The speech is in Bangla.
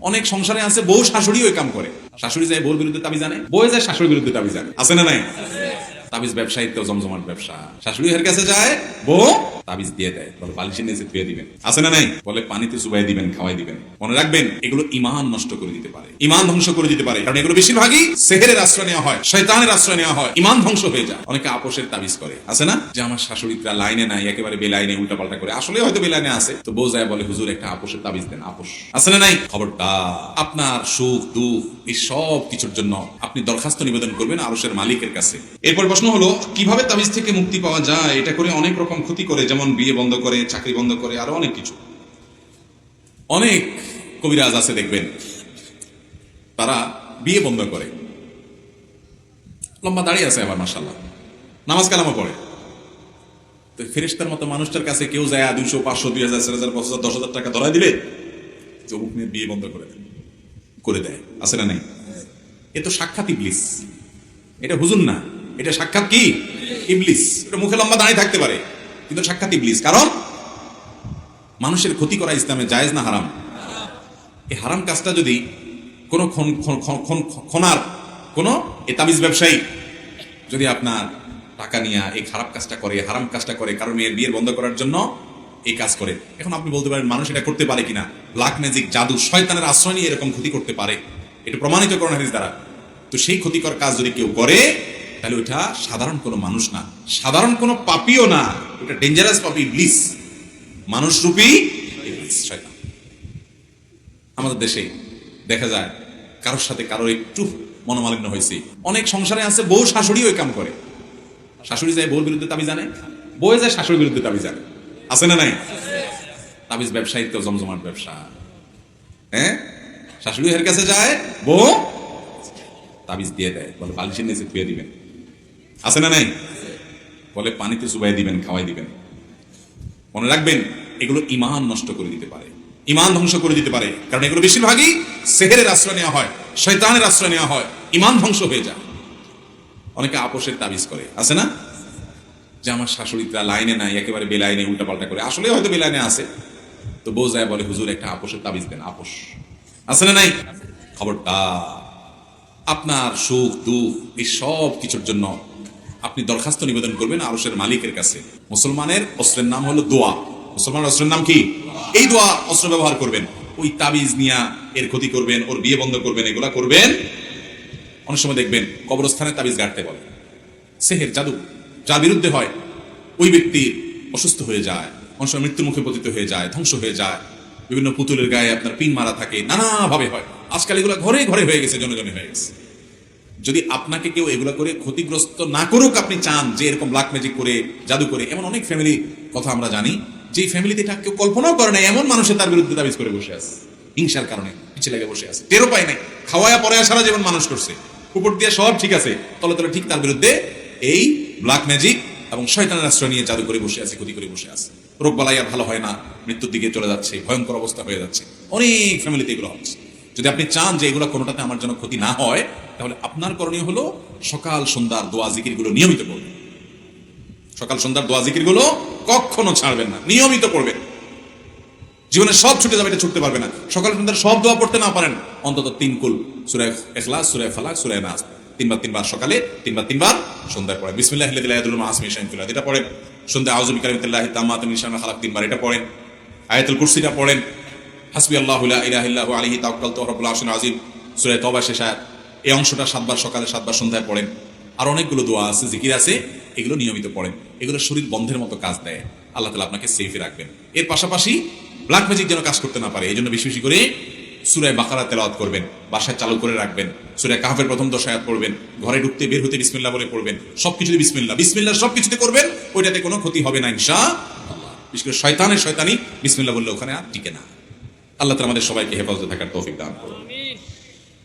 অনেক সংসারে আছে বউ শাশুড়ি ওই কাম করে, শাশুড়ি যায় বউর বিরুদ্ধে তাবিজ জানে, বউ যায় শাশুড়ির বিরুদ্ধে তাবিজ জানে, আছে না নাই? তাবিজ ব্যবসায়ী তো জমজমাট ব্যবসা, শাশুড়ি এর কাছে যায়, বউ তাবিজ দিয়ে দেয়, বলে বালিশের নিচে ধুয়ে দিবেন, আছে না নাই? বলে পানিতে চুবাই দিবেন, খাওয়াই দিবেন। মনে রাখবেন এগুলো ইমান নষ্ট করে দিতে পারে, ইমান ধ্বংস করে দিতে পারে, কারণ এগুলো বেশিরভাগই সেহেরের আশ্রয় নেওয়া হয়, শয়তানের আশ্রয় নেওয়া হয়, ইমান ধ্বংস হয়ে যায়। অনেকে আপোষের তাবিজ করে, আছে না, যে আমার শাশুড়িরা লাইনে নাই, একেবারে বেলাইনে উল্টা পাল্টা করে, আসলে হয়তো বেলাইনে আছে, তো বউ যায় বলে হুজুর একটা আপোষের তাবিজ দেন, আপোষ, আছে না নাই? খবরদার, আপনার সুখ দুঃখ এই সব কিছুর জন্য আপনি দরখাস্ত নিবেদন করবেন আরশের মালিকের কাছে। এরপর প্রশ্ন হলো কিভাবে তাবিজ থেকে মুক্তি পাওয়া যায়? এটা করে অনেক রকম ক্ষতি করে, যেমন বিয়ে বন্ধ করে, চাকরি বন্ধ করে, আরো অনেক কিছু। অনেক কবিরাজ আছে দেখবেন, তারা বিয়ে বন্ধ করে, লম্বা দাঁড়িয়ে আছে আবার মাশাআল্লাহ, নামাজ কালামও পড়ে, তো ফেরেশতার মতো মানুষটার কাছে কেউ যায় 200 500 2000 4000 5000 10,000 টাকা ধরাই দিলে যে অমুক মেয়ের বিয়ে বন্ধ করে দেয়, আছে না নাই? এ তো সাক্ষাৎ ইবলিস, এটা হুজুর না, এটা সাক্ষাৎ কি ইবলিস। এটা মুখে লম্বা দাঁড়িয়ে থাকতে পারে, কিন্তু সাক্ষাৎ ইবলিস। কারণ মানুষের ক্ষতি করা ইসলামে জায়েজ না হারাম? এই হারাম কাজটা যদি কোনো খনার কোনো তাবিজ ব্যবসায়ী যদি আপনার টাকা নিয়ে এই খারাপ কাজটা করে, হারাম কাজটা করে, কারণ মেয়ের বিয়ের বন্ধ করার জন্য এই কাজ করে, এখন আপনি বলতে পারেন মানুষ এটা করতে পারে কিনা? ব্ল্যাক ম্যাজিক, জাদু, শয়তানের আশ্রয় নিয়ে এরকম ক্ষতি করতে পারে, এটা প্রমাণিত কোরআন হাদিস দ্বারা। তো সেই ক্ষতিকর কাজ যদি কেউ করে, তাহলে ওইটা সাধারণ কোনো মানুষ না, সাধারণ কোনো পাপীও না, ওটা ডেঞ্জারাস পাপী, ইবলিস, মানুষরূপী ইবলিস, শয়তান। আমাদের দেশে দেখা যায় কারোর সাথে কারোর একটু মনোমালিন্য হয়েছে, অনেক সংসারে আছে বউ শাশুড়ি ওই কাম করে, শাশুড়ি যায় বউর বিরুদ্ধে তাবিজ জানে, বউ যায় শাশুড়ির বিরুদ্ধে তাবিজ জানে, আছে না নাই? তাবিজ ব্যবসায়ী তো জমজমাট ব্যবসা, হ্যাঁ, শাশুড়ি এর কাছে যায়, বউ তাবিজ দিয়ে দেয়, বলে বালিশের নিচে ধুয়ে দিবেন, আছে না নাই? বলে পানিতে চুবাই দিবেন, খাওয়াই দিবেন। মনে রাখবেন এগুলো ইমান নষ্ট করে দিতে পারে, ইমান ধ্বংস করে দিতে পারে, কারণ এগুলো বেশিরভাগই সেহেরের আশ্রয় নেওয়া হয়, শয়তানের আশ্রয় নেওয়া হয়, ইমান ধ্বংস হয়ে যায়। অনেকে আপোষের তাবিজ করে, আছে না, যে আমার শাশুড়িরা লাইনে নাই, একেবারে বেলাইনে উল্টা পাল্টা করে, আসলে হয়তো বেলাইনে আছে, তো বউ যায় বলে হুজুর একটা আপোষের তাবিজ দেন, আপোষ, আছে না নাই? খবরদার, আপনার সুখ দুঃখ এই সব কিছুর জন্য আপনি দরখাস্ত নিবেদন করবেন আরশের মালিকের কাছে। মুসলমানের অস্ত্রের নাম হলো দোয়া, মুসলমানের অস্ত্রের নাম কি? এই দোয়া অস্ত্র ব্যবহার করবেন, ওই তাবিজ নিয়া এর ক্ষতি করবেন, ওর বিয়ে বন্ধ করবেন, এগুলা করবেন। অনেক সময় দেখবেন কবরস্থানে তাবিজ গাড়তে বলে, সেহের জাদু যার বিরুদ্ধে হয় ওই ব্যক্তি অসুস্থ হয়ে যায়, অনেক সময় মৃত্যুর মুখে পতিত হয়ে যায়, ধ্বংস হয়ে যায়, বিভিন্ন পুতুলের গায়ে আপনার পিন মারা থাকে, নানাভাবে হয়। আজকাল এগুলো ঘরে ঘরে হয়ে গেছে, জনে জনে হয়ে গেছে। যদি আপনাকে কেউ এগুলো করে ক্ষতিগ্রস্ত না করুক, আপনি চান যে এরকম ব্ল্যাক ম্যাজিক করে, জাদু করে, এমন অনেক ফ্যামিলি কথা আমরা জানি, যে ফ্যামিলিতে এটা কেউ কল্পনাও করে না, এমন মানুষের তার বিরুদ্ধে তাবিজ করে বসে আছে, হিংসার কারণে পিছিয়ে লেগে বসে আছে, টেরও পায় নাই, খাওয়ায়া পরে সারা জীবন মানুষ করছে, উপর দিয়ে সব ঠিক আছে, তলে তলে ঠিক তার বিরুদ্ধে এই ব্ল্যাক ম্যাজিক এবং শয়তানের আশ্রয় নিয়ে জাদু করে বসে আছে, ক্ষতি করে বসে আছে, রোগ বালাই আর ভালো হয় না, মৃত্যুর দিকে চলে যাচ্ছে, ভয়ঙ্কর অবস্থা হয়ে যাচ্ছে, অনেক ফ্যামিলিতে এগুলো হচ্ছে। যদি আপনি চান যে এগুলো কোনোটাতে আমার জন্য ক্ষতি না হয়, তাহলে আপনার করণীয় হলো সকাল সন্ধ্যার দোয়া জিকির গুলো নিয়মিত পড়বেন, সকাল সন্ধ্যার দোয়া জিকির গুলো কখনো ছাড়বেন না, নিয়মিত পড়বেন। জীবনে সব ছুটে যাবে, এটা ছুটতে পারবে না। সকাল সন্ধ্যার সব দোয়া পড়তে না পারেন, অন্তত 3 কুল, সূরা ইখলাস, সূরা ফালাক, সূরা নাস, 3বার সকালে, 3বার সন্ধ্যায় পড়েন। বিসমিল্লাহিল লাযী লা ইয়াদুররু মা ইসমিহি শাইউন ফিল আরদি, এটা পড়েন। সন্ধ্যায় আউযু বিকালিমাতিল্লাহি তাম্মাতি মিন শাররি মা খালাক, 3বার এটা পড়েন। আয়াতুল কুরসিটা পড়েন। হাসবি আল্লাহু লা ইলাহা ইল্লা হু আলাইহি তাওয়াক্কালতু ওয়া রাব্বুল আরশিল আযীম, সূরা তওবা শেষ আয়াত, এই অংশটা 7বার সকালে, 7বার সন্ধ্যায় পড়েন। আর অনেকগুলো দোয়া আছে, জিকির আছে, এগুলো নিয়মিত পড়েন। এগুলো শরীর বন্ধের মতো কাজ দেয়, আল্লাহ তাআলা আপনাকে সেফে রাখবেন। এর পাশাপাশি ব্ল্যাক ম্যাজিক যেন কাজ করতে না পারে, এই জন্য বেশি বেশি করে সূরা বাকারা তেলাওয়াত করবেন, বাসায় চালু করে রাখবেন। সূরা কাহফের প্রথম 10 আয়াত পড়বেন, ঘরে ঢুকতে বের হতে বিসমিল্লাহ বলে পড়বেন, সবকিছুতে বিসমিল্লাহ, বিসমিল্লাহ সবকিছুতে করবেন, ওইটাতে কোনো ক্ষতি হবে না ইনশাআল্লাহ। বিশেষ করে শয়তানি বিসমিল্লাহ বললে ওখানে আর টিকে না। আল্লাহ তাআলা আমাদের সবাইকে হেফাজতে থাকার তৌফিক দান করুন।